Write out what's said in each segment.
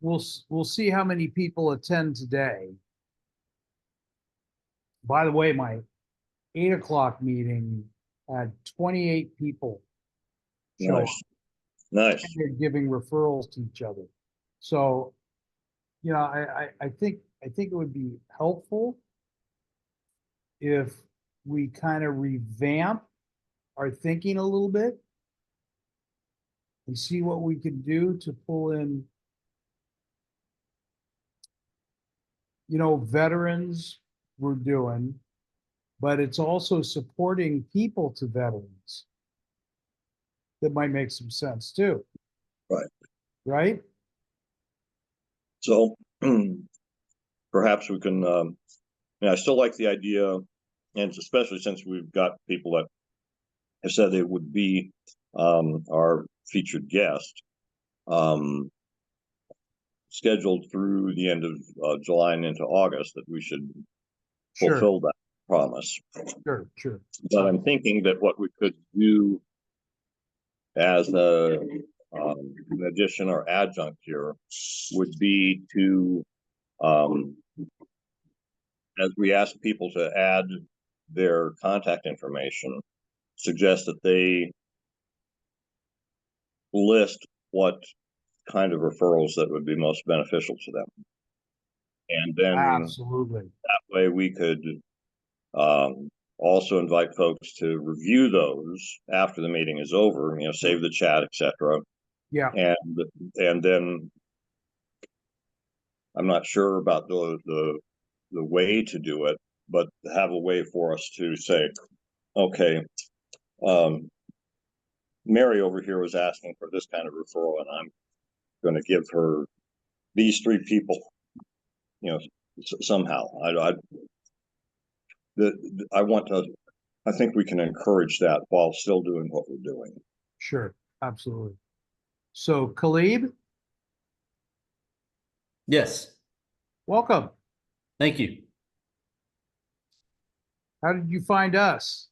we'll see how many people attend today. By the way, my 8 o'clock meeting had 28 people show up. Nice. Nice. And they're giving referrals to each other. So, I think it would be helpful if we kind of revamp our thinking a little bit and see what we can do to pull in, veterans we're doing, but it's also supporting people to veterans. That might make some sense too. Right. Right? So perhaps we can, I still like the idea, and especially since we've got people that have said they would be our featured guest, scheduled through the end of July and into August, that we should fulfill that promise. Sure. But I'm thinking that what we could do as an addition or adjunct here would be to, as we ask people to add their contact information, suggest that they list what kind of referrals that would be most beneficial to them. And then absolutely, that way we could also invite folks to review those after the meeting is over, save the chat, etc. Yeah. And then I'm not sure about the way to do it, but have a way for us to say, okay, Mary over here was asking for this kind of referral, and I'm going to give her these 3 people, somehow. I think we can encourage that while still doing what we're doing. Sure, absolutely. So, Khalib? Yes. Welcome. Thank you. How did you find us?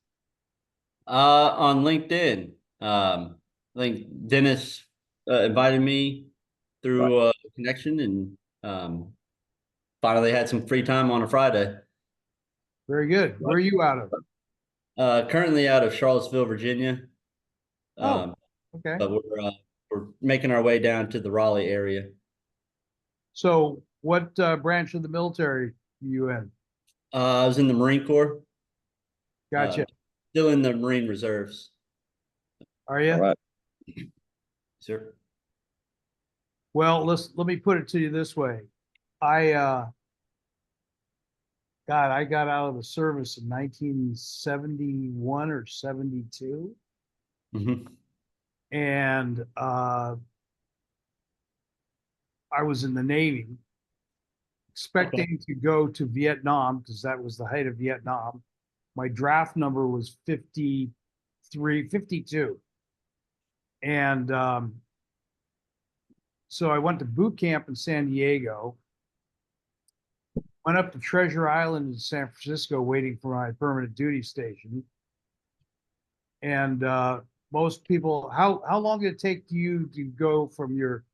On LinkedIn. I think Dennis invited me through a connection, and finally had some free time on a Friday. Very good. Where are you out of? Currently out of Charlottesville, Virginia. Okay. But we're making our way down to the Raleigh area. So, what branch of the military are you in? I was in the Marine Corps. Gotcha. Still in the Marine Reserves. Are you? All right. Sir. Well, let me put it to you this way. I got out of the service in 1971 or 72. Mm-hmm. And I was in the Navy, expecting to go to Vietnam because that was the height of Vietnam. My draft number was 52. And so I went to boot camp in San Diego, went up to Treasure Island in San Francisco waiting for my permanent duty station. And most people, how long did it take you to go from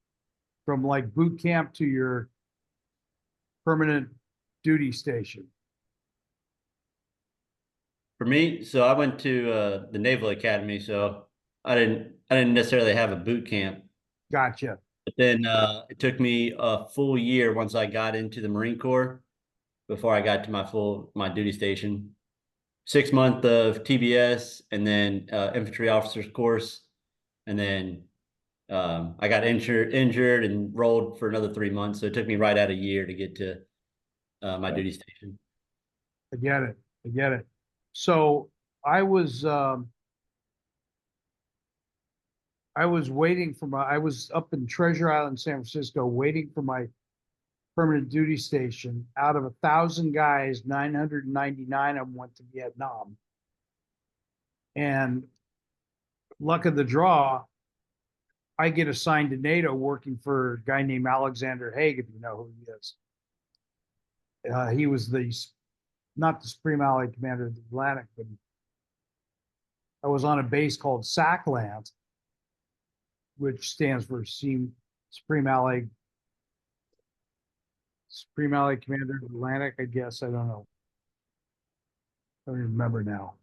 like boot camp to your permanent duty station? For me, so I went to the Naval Academy, so I didn't necessarily have a boot camp. Gotcha. But then it took me a full year once I got into the Marine Corps before I got to my duty station. 6 months of TBS, and then infantry officers course, and then I got injured and rolled for another 3 months. So it took me right at a year to get to my duty station. I get it. So I was waiting for I was up in Treasure Island, San Francisco, waiting for my permanent duty station. Out of 1,000 guys, 999 of them went to Vietnam. And luck of the draw, I get assigned to NATO working for a guy named Alexander Haig, if you know who he is. He was not the Supreme Allied Commander of the Atlantic, but I was on a base called SACLANT, which stands for Supreme Allied Supreme Allied Commander Atlantic, I guess. I don't know. I don't remember now.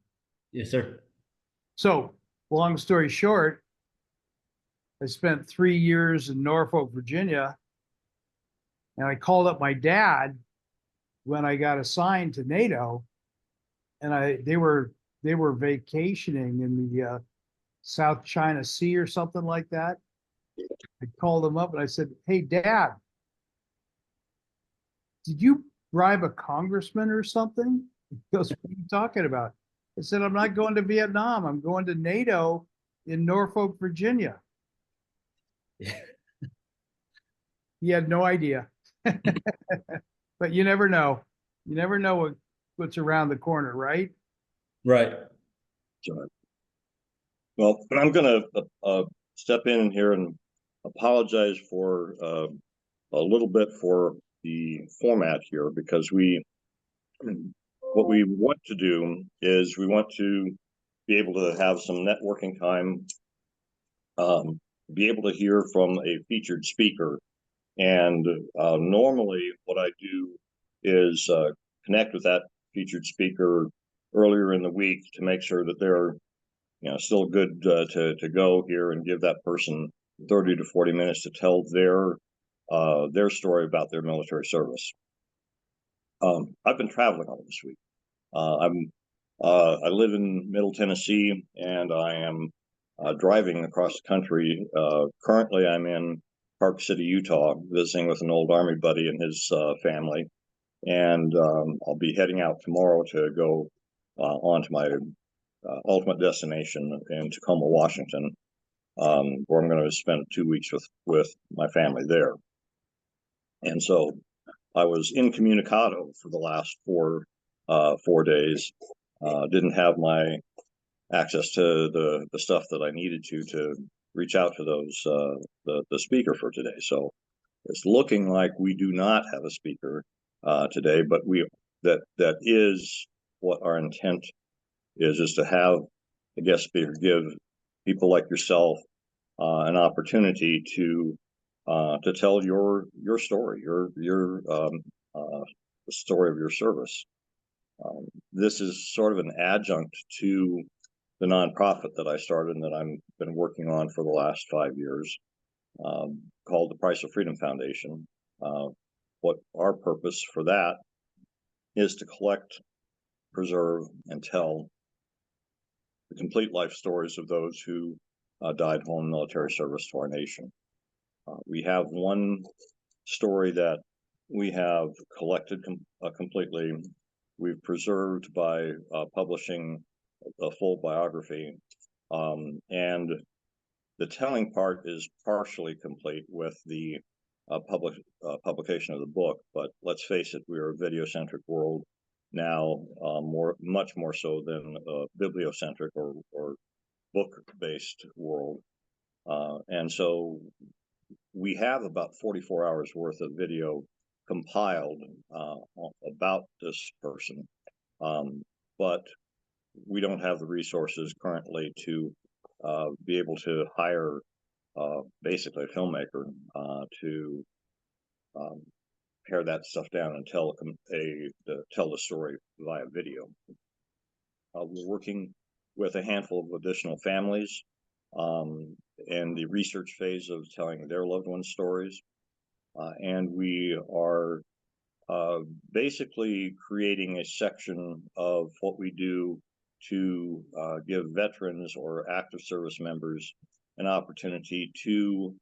Yes, sir. So, long story short, I spent 3 years in Norfolk, Virginia, and I called up my dad when I got assigned to NATO, and they were vacationing in the South China Sea or something like that. I called him up and I said, "Hey, Dad, did you bribe a congressman or something?" He goes, "What are you talking about?" I said, "I'm not going to Vietnam. I'm going to NATO in Norfolk, Virginia." He had no idea. But you never know. You never know what's around the corner, right? Right. Sure. Well, I'm going to step in here and apologize for a little bit for the format here, because what we want to do is we want to be able to have some networking time, be able to hear from a featured speaker. And normally what I do is connect with that featured speaker earlier in the week to make sure that they're still good to go here, and give that person 30 to 40 minutes to tell their story about their military service. I've been traveling all this week. I live in Middle Tennessee, and I am driving across the country. Currently, I'm in Park City, Utah, visiting with an old Army buddy and his family, and I'll be heading out tomorrow to go on to my ultimate destination in Tacoma, Washington, where I'm going to spend 2 weeks with my family there. And so I was incommunicado for the last 4 days. Didn't have my access to the stuff that I needed to reach out to those the speaker for today. So it's looking like we do not have a speaker today, but that is what our intent is to have a guest speaker give people like yourself an opportunity to tell your story, the story of your service. This is sort of an adjunct to the nonprofit that I started and that I've been working on for the last 5 years, called the Price of Freedom Foundation. What our purpose for that is to collect, preserve, and tell the complete life stories of those who died home in military service to our nation. We have one story that we have collected completely. We've preserved by publishing a full biography, and the telling part is partially complete with the publication of the book. But let's face it, we are a video-centric world now, much more so than a bibliocentric or book-based world. And so we have about 44 hours worth of video compiled about this person, but we don't have the resources currently to be able to hire basically a filmmaker to pare that stuff down and tell the story via video. We're working with a handful of additional families in the research phase of telling their loved ones' stories, and we are basically creating a section of what we do to give veterans or active service members an opportunity to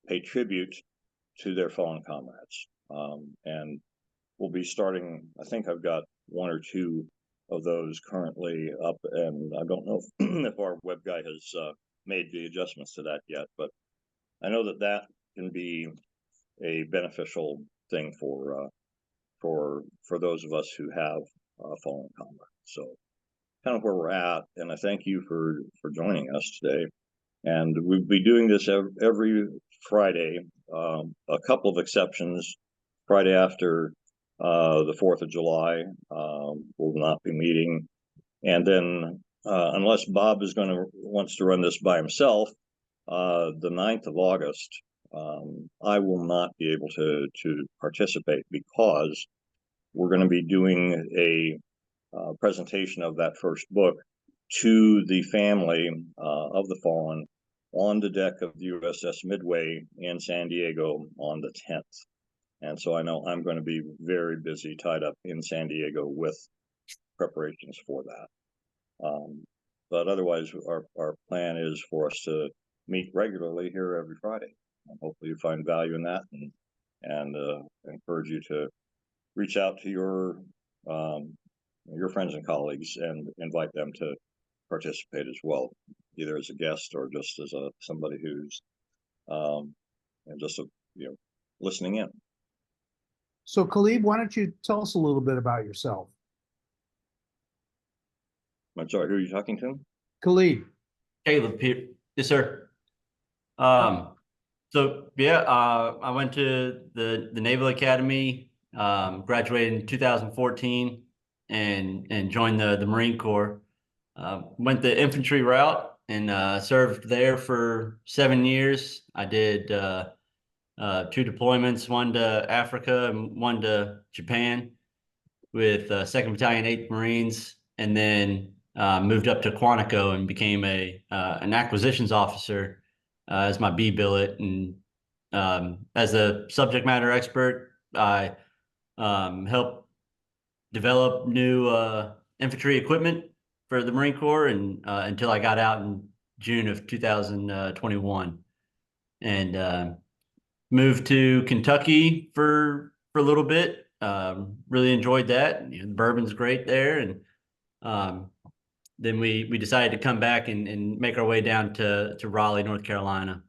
pay tribute to their fallen comrades. And we'll be starting, I think I've got 1 or 2 of those currently up, and I don't know if our web guy has made the adjustments to that yet, but I know that can be a beneficial thing for those of us who have fallen comrades. So kind of where we're at, and I thank you for joining us today. And we'll be doing this every Friday, a couple of exceptions. Friday after the 4th of July, we'll not be meeting. And then unless Bob wants to run this by himself, the 9th of August, I will not be able to participate because we're going to be doing a presentation of that first book to the family of the fallen on the deck of the USS Midway in San Diego on the 10th. And so I know I'm going to be very busy, tied up in San Diego with preparations for that. But otherwise, our plan is for us to meet regularly here every Friday. And hopefully you find value in that, and encourage you to reach out to your friends and colleagues and invite them to participate as well, either as a guest or just as somebody who's just listening in. So Khalid, why don't you tell us a little bit about yourself? I'm sorry, who are you talking to? Khalid. Caleb here. Yes, sir. So yeah, I went to the Naval Academy, graduated in 2014, and joined the Marine Corps. Went the infantry route and served there for 7 years. I did 2 deployments, one to Africa and one to Japan with 2nd Battalion, 8th Marines, and then moved up to Quantico and became an acquisitions officer as my B billet. And as a subject matter expert, I helped develop new infantry equipment for the Marine Corps and until I got out in June of 2021, and moved to Kentucky for a little bit. Really enjoyed that. The bourbon's great there, and then we decided to come back and make our way down to Raleigh, North Carolina.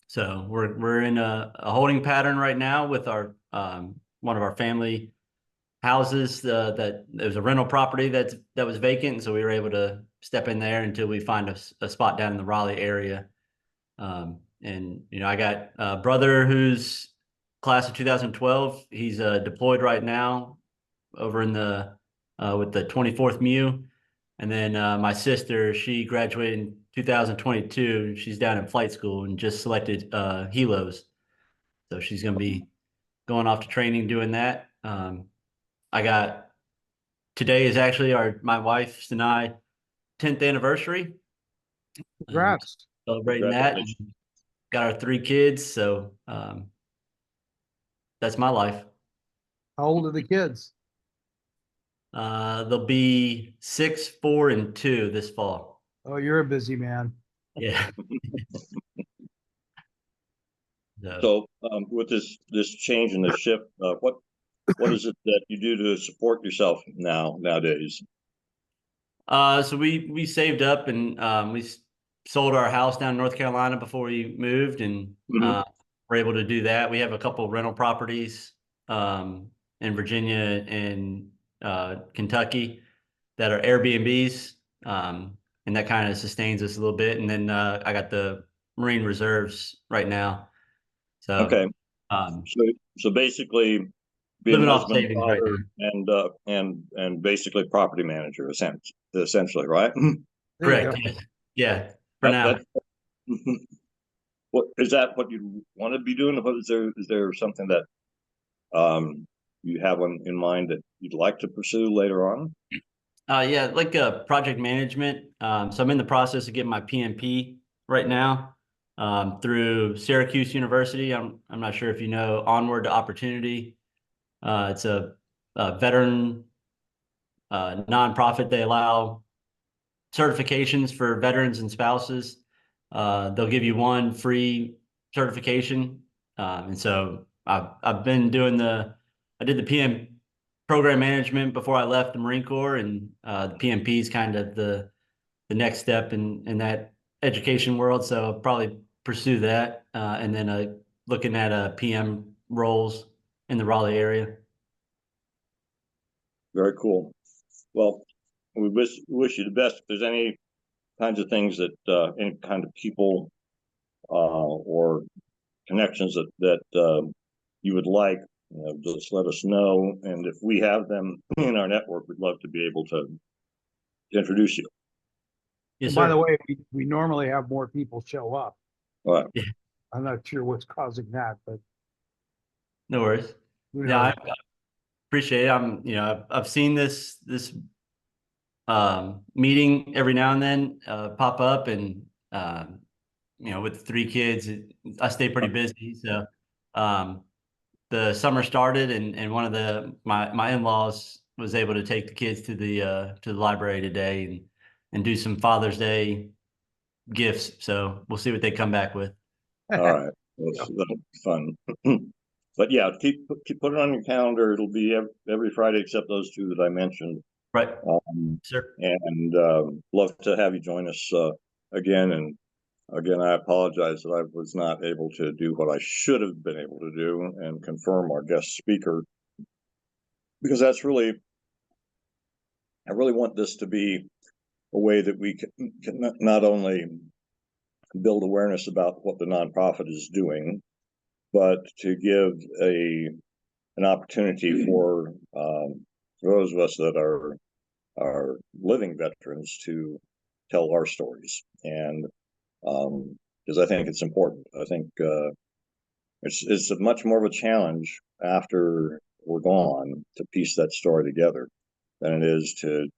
So we're in a holding pattern right now with our one of our family houses. That there's a rental property that was vacant, and so we were able to step in there until we find a spot down in the Raleigh area. And I got a brother who's class of 2012. He's deployed right now over in the with the 24th MEU. And then my sister, she graduated in 2022. She's down in flight school and just selected helos. So she's going to be going off to training doing that. Today is actually my wife's and I 10th anniversary. Congrats. Celebrating that. Got our 3 kids. So that's my life. How old are the kids? They'll be 6, 4, and 2 this fall. Oh, you're a busy man. Yeah. So with this change in the shift, what is it that you do to support yourself nowadays? So we saved up and we sold our house down in North Carolina before we moved, and we're able to do that. We have a couple rental properties in Virginia and Kentucky that are Airbnbs, and that kind of sustains us a little bit. And then I got the Marine Reserves right now. So okay, so basically being living off husband, savings father, right now. and basically property manager, essentially, right? Correct. Yeah. For now. What is that? What you want to be doing? What is there something that you have in mind that you'd like to pursue later on? Yeah, like project management. So I'm in the process of getting my PMP right now through Syracuse University. I'm not sure if you know Onward to Opportunity. It's a veteran nonprofit. They allow certifications for veterans and spouses. They'll give you 1 free certification, and so I've been doing I did the PM program management before I left the Marine Corps, and the PMP is kind of the next step in that education world. So I'll probably pursue that, and then looking at PM roles in the Raleigh area. Very cool. Well, we wish you the best. If there's any kinds of things that any kind of people or connections that you would like, just let us know. And if we have them in our network, we'd love to be able to introduce you. Yes, And sir. by the way, we normally have more people show up. All right. I'm not sure what's causing that, but No worries. who Yeah, knows? I appreciate it. I've seen this meeting every now and then pop up, and with 3 kids, I stay pretty busy. So the summer started, and one of my in-laws was able to take the kids to the library today and do some Father's Day gifts. So we'll see what they come back with. All right. That'll be fun. But yeah, keep put it on your calendar. It'll be every Friday except those 2 that I mentioned. Right, Um, sir. and love to have you join us again. And again, I apologize that I was not able to do what I should have been able to do and confirm our guest speaker, because I really want this to be a way that we can not only build awareness about what the nonprofit is doing, but to give an opportunity for those of us that are living veterans to tell our stories. And because I think it's important. I think it's a much more of a challenge after we're gone to piece that story together than it is to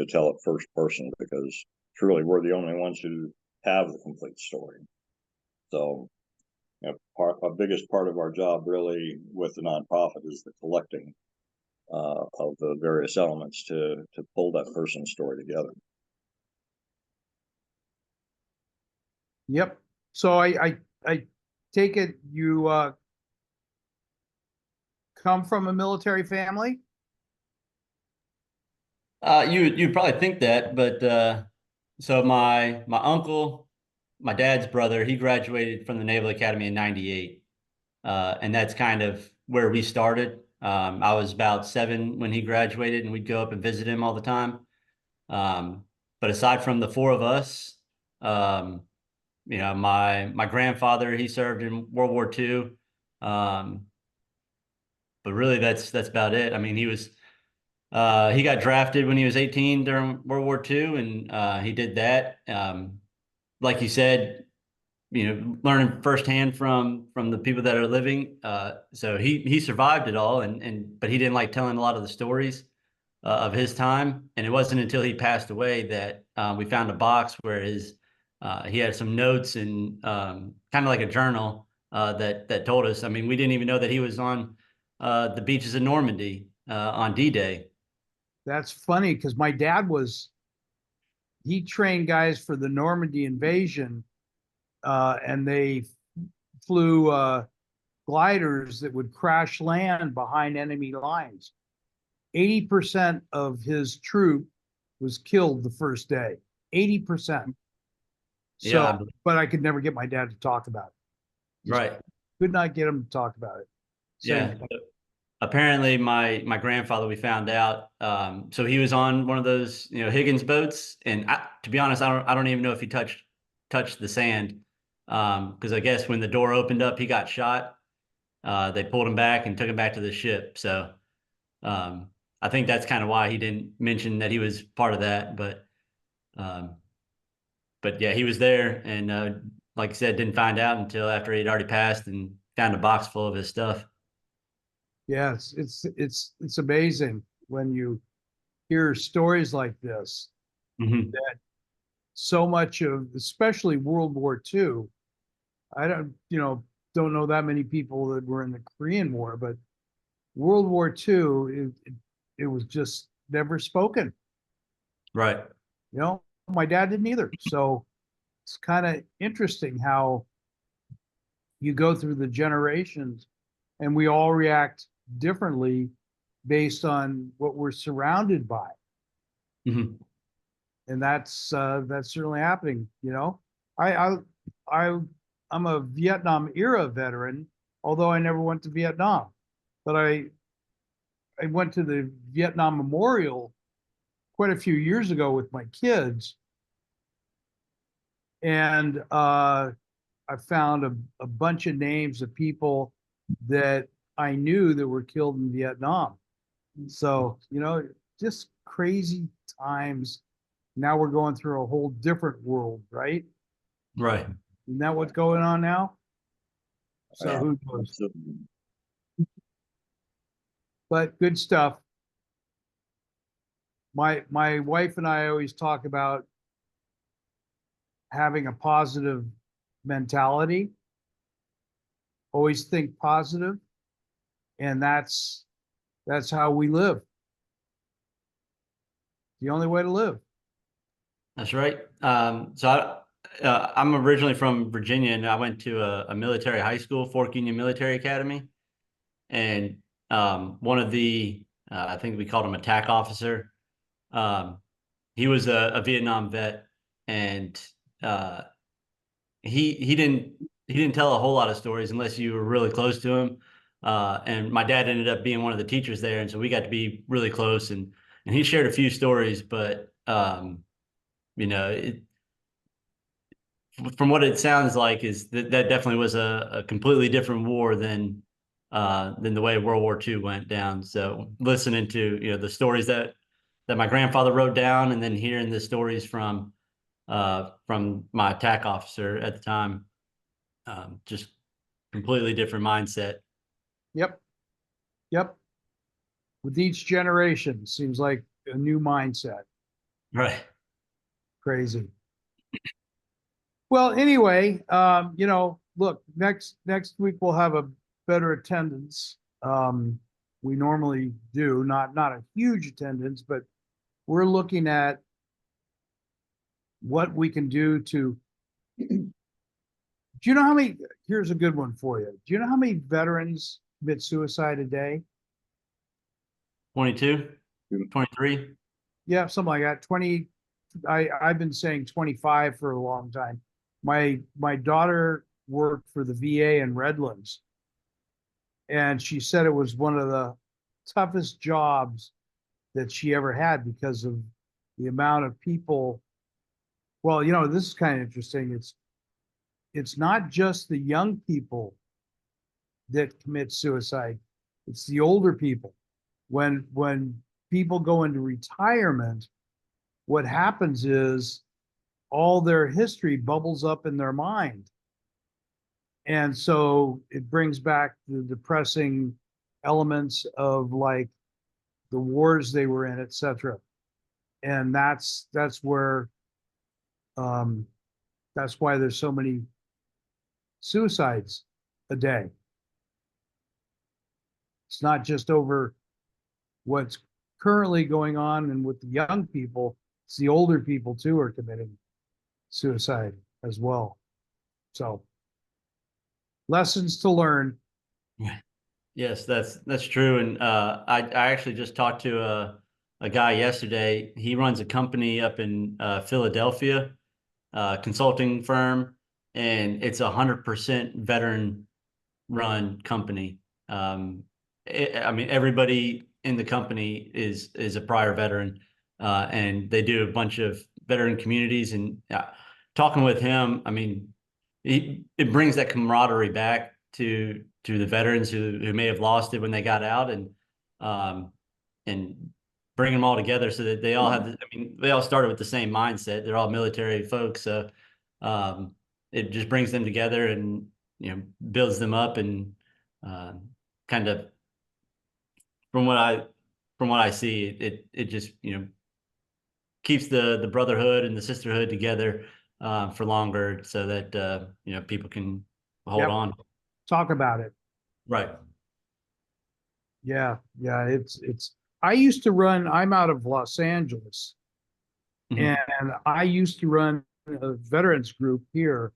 tell it first person, because truly we're the only ones who have the complete story. So our biggest part of our job really with the nonprofit is the collecting of the various elements to pull that person's story together. Yep. So I take it you come from a military family? You'd probably think that, but so my uncle, my dad's brother, he graduated from the Naval Academy in '98, and that's kind of where we started. I was about 7 when he graduated, and we'd go up and visit him all the time. But aside from the 4 of us, um, my grandfather, he served in World War II. Um, but really, that's about it. I mean, he got drafted when he was 18 during World War II, and he did that. Like you said, learning firsthand from the people that are living. So he survived it all, but he didn't like telling a lot of the stories of his time. And it wasn't until he passed away that we found a box where he had some notes and kind of like a journal that told us. I mean, we didn't even know that he was on the beaches of Normandy on D-Day. That's funny because my dad he trained guys for the Normandy invasion, and they flew gliders that would crash land behind enemy lines. 80% of his troop was killed the first day. 80%. So, Yeah, but I could never get my dad to talk about it. Just right. could not get him to talk about it. So, Yeah. Apparently my grandfather, we found out, so he was on one of those Higgins boats, and to be honest, I don't even know if he touched the sand, because I guess when the door opened up, he got shot. They pulled him back and took him back to the ship. So I think that's kind of why he didn't mention that he was part of that. Um, but yeah, he was there, and like I said, didn't find out until after he'd already passed and found a box full of his stuff. yeah, it's amazing when you hear stories like this. Mhm. So much of, especially World War II, I don't know that many people that were in the Korean War, but World War II, it was just never spoken. Right. My dad didn't either. So it's kind of interesting how you go through the generations and we all react differently based on what we're surrounded by. Mhm. And that's certainly happening. I I I I'm a Vietnam era veteran, although I never went to Vietnam, but I went to the Vietnam Memorial quite a few years ago with my kids, and I found a bunch of names of people that I knew that were killed in Vietnam. So, just crazy times. Now we're going through a whole different world, right? Right. Isn't that what's going on now? So who knows? So, But good stuff. My wife and I always talk about having a positive mentality. Always think positive, and that's how we live. The only way to live. That's right. I'm originally from Virginia, and I went to a military high school, Fork Union Military Academy, and one of the I think we called him a TAC officer. Um, he was a Vietnam vet, and uh, he didn't tell a whole lot of stories unless you were really close to him. And my dad ended up being one of the teachers there, and so we got to be really close. And he shared a few stories, but you know, from what it sounds like, is that definitely was a completely different war than the way World War II went down. So listening to the stories that my grandfather wrote down, and then hearing the stories from my attack officer at the time, just completely different mindset. Yep. Yep. With each generation, seems like a new mindset. Right. Crazy. Well, anyway, look, next week we'll have a better attendance. We normally do, not a huge attendance, but we're looking at what we can do to. Do you know how many? Here's a good one for you. Do you know how many veterans commit suicide a day? 22, 23. Yeah, something like that. 20. I've been saying 25 for a long time. My daughter worked for the VA in Redlands, and she said it was one of the toughest jobs that she ever had because of the amount of people. Well, this is kind of interesting. It's not just the young people that commit suicide. It's the older people. When people go into retirement, what happens is all their history bubbles up in their mind. And so it brings back the depressing elements of like the wars they were in, etc. And um, that's why there's so many suicides a day. It's not just over what's currently going on and with the young people, it's the older people too are committing suicide as well. So lessons to learn. Yes, that's true. And I actually just talked to a guy yesterday. He runs a company up in Philadelphia, consulting firm, and it's 100% veteran run company. I mean, everybody in the company is a prior veteran, and they do a bunch of veteran communities. And talking with him, I mean, it brings that camaraderie back to the veterans who may have lost it when they got out, um, and bring them all together so that they all have. I mean, they all started with the same mindset. They're all military folks, so it just brings them together and builds them up and uh, kind of from what I see, it just keeps the brotherhood and the sisterhood together for longer, so that people can hold Yep. on. Talk about it. Right. Yeah. It's I used to run, I'm out of Los Angeles, Mhm. and I used to run a veterans group here.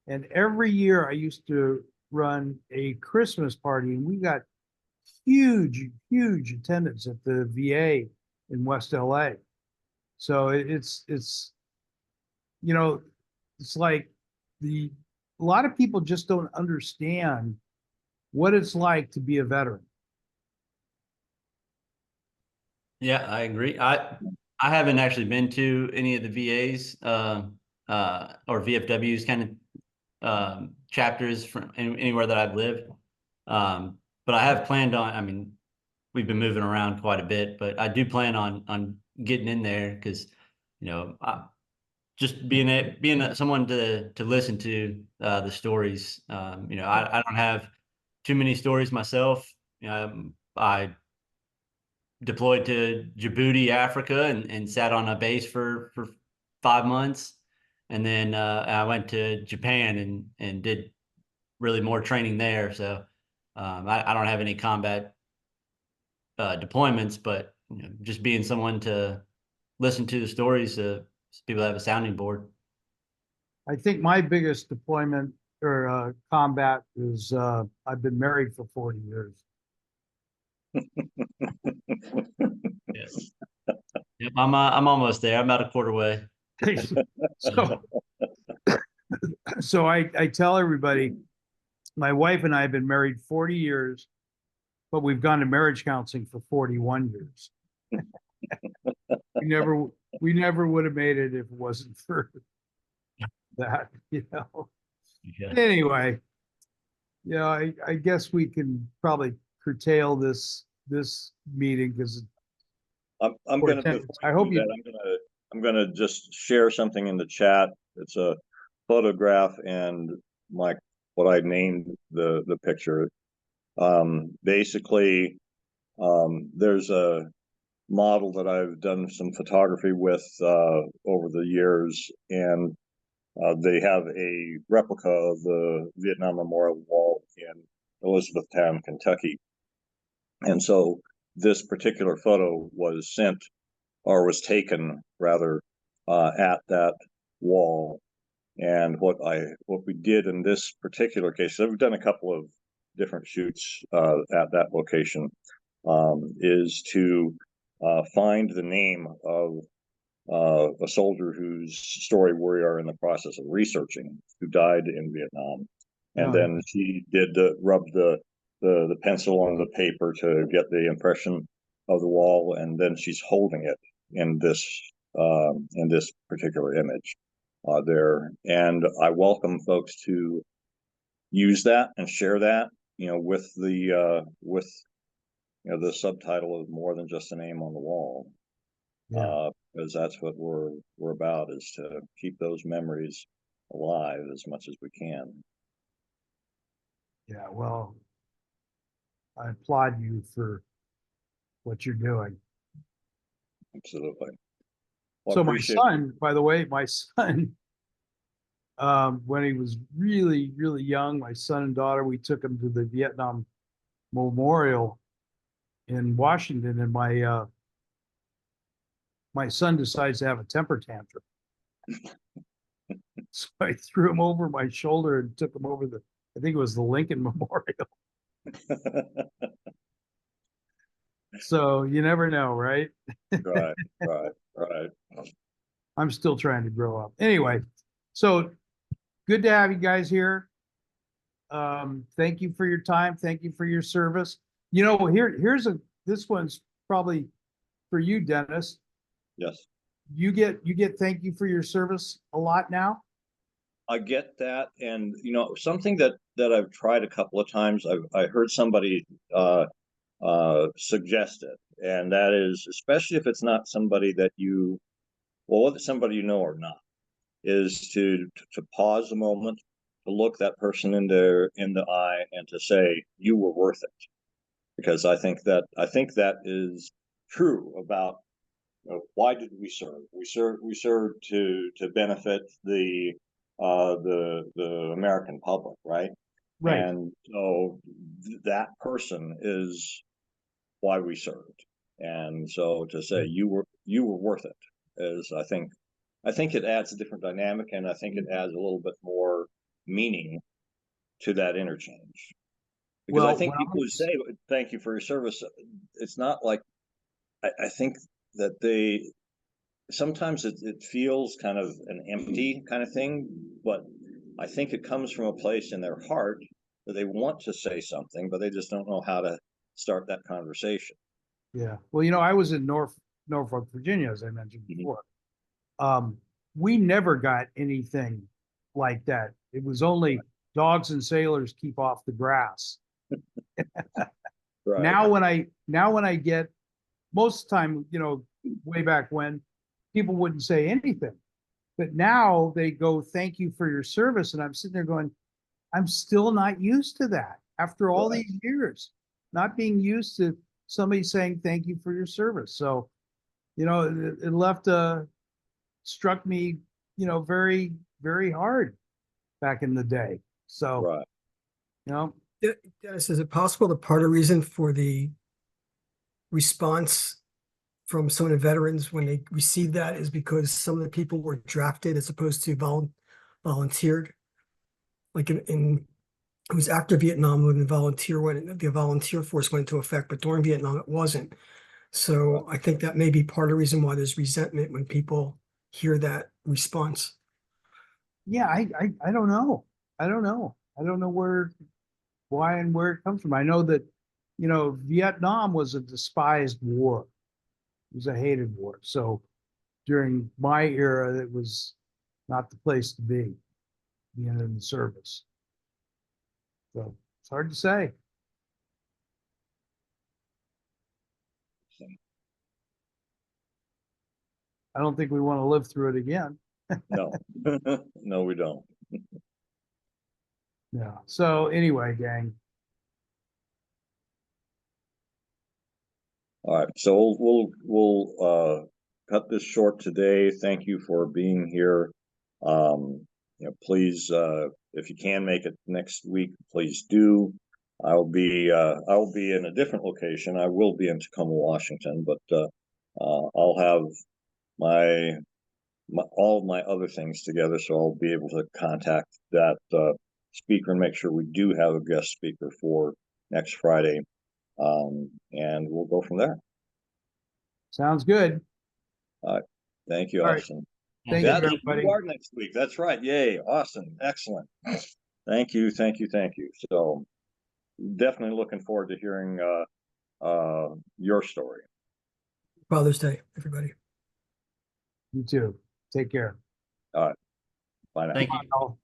And every year I used to run a Christmas party, and we got huge attendance at the VA in West LA. So you know, it's like the a lot of people just don't understand what it's like to be a veteran. Yeah, I agree. I haven't actually been to any of the VAs or VFWs kind of chapters from anywhere that I've lived. But I have planned on. I mean, we've been moving around quite a bit, but I do plan on getting in there because, you know, just being someone to listen to the stories. I don't have too many stories myself. I deployed to Djibouti, Africa, and sat on a base for 5 months, and then I went to Japan and did really more training there. So I don't have any combat deployments, but just being someone to listen to the stories, people have a sounding board. I think my biggest deployment or combat is I've been married for 40 years. Yes. Yep, I'm almost there. I'm about a quarter way. So, so I tell everybody, my wife and I have been married 40 years, but we've gone to marriage counseling for 41 years. We never would have made it if it wasn't for that, Yeah. Anyway, I guess we can probably curtail this meeting because I'm gonna, before I you hope do you. that, I'm gonna just share something in the chat. It's a photograph and what I named the picture. Basically, there's a model that I've done some photography with over the years, and they have a replica of the Vietnam Memorial Wall in Elizabethtown, Kentucky. And so this particular photo was sent, or was taken rather, at that wall. And what we did in this particular case, so we've done a couple of different shoots at that location, is to find the name of a soldier whose story we are in the process of researching, who died in Vietnam. And then she did rub the pencil on the paper to get the impression of the wall, and then she's holding it in this particular image there. And I welcome folks to use that and share that, with the subtitle of More Than Just a Name on the Wall. Because that's what we're about, is to keep those memories alive as much as we can. Yeah, well, I applaud you for what you're doing. Absolutely. Well, so my son, by the way, when he was really, really young, my son and daughter, we took him to the Vietnam Memorial in Washington, and my son decides to have a temper tantrum. So I threw him over my shoulder and took him over I think it was the Lincoln Memorial. So you never know, right? Right. I'm still trying to grow up. Anyway, so good to have you guys here. Thank you for your time. Thank you for your service. This one's probably for you, Dennis. Yes. You get thank you for your service a lot now. I get that, and something that I've tried a couple of times. I heard somebody suggest it, and that is, especially if it's not somebody that whether it's somebody you know or not, is to pause a moment, to look that person in the eye, and to say, you were worth it. Because I think that is true about why did we serve? We served to benefit the American public, right? Right. And so that person is why we served. And so to say you were worth it is, I think it adds a different dynamic, and I think it adds a little bit more meaning to that interchange. Because I think people who say thank you for your service, it's not like, I think that sometimes it feels kind of an empty kind of thing, but I think it comes from a place in their heart that they want to say something, but they just don't know how to start that conversation. Yeah. Well, I was in Norfolk, Virginia, as I mentioned before. We never got anything like that. It was only dogs and sailors keep off the grass. Right. Now when I get, most of the time, way back when, people wouldn't say anything. But now they go, thank you for your service. And I'm sitting there going, I'm still not used to that after all Right. these years, not being used to somebody saying thank you for your service. So, you know, it left struck me, you know, very, very hard back in the day. So, Right. you know, Dennis, is it possible that part of the reason for the response from some of the veterans when they received that is because some of the people were drafted as opposed to volunteered? Like in it was after Vietnam when the volunteer force went into effect, but during Vietnam it wasn't. So I think that may be part of the reason why there's resentment when people hear that response. yeah, I don't know. I don't know. I don't know why and where it comes from. I know that, you know, Vietnam was a despised war. It was a hated war. So during my era, it was not the place to be, being in the service. So it's hard to say. I don't think we want to live through it again. No, no, we don't. Yeah. So anyway, gang, All right, so we'll cut this short today. Thank you for being here. You know, please, if you can make it next week, please do. I'll be in a different location. I will be in Tacoma, Washington, but I'll have all of my other things together, so I'll be able to contact that speaker and make sure we do have a guest speaker for next Friday, and we'll go from there. sounds good. Thank you, All right. Austin. Thank Yeah, you, everybody. you are next week. That's right. Yay, Austin. Excellent. Thank you. So definitely looking forward to hearing your story. Father's Day, everybody. You too. Take care. All right. Bye now. Thank you. Bye, all.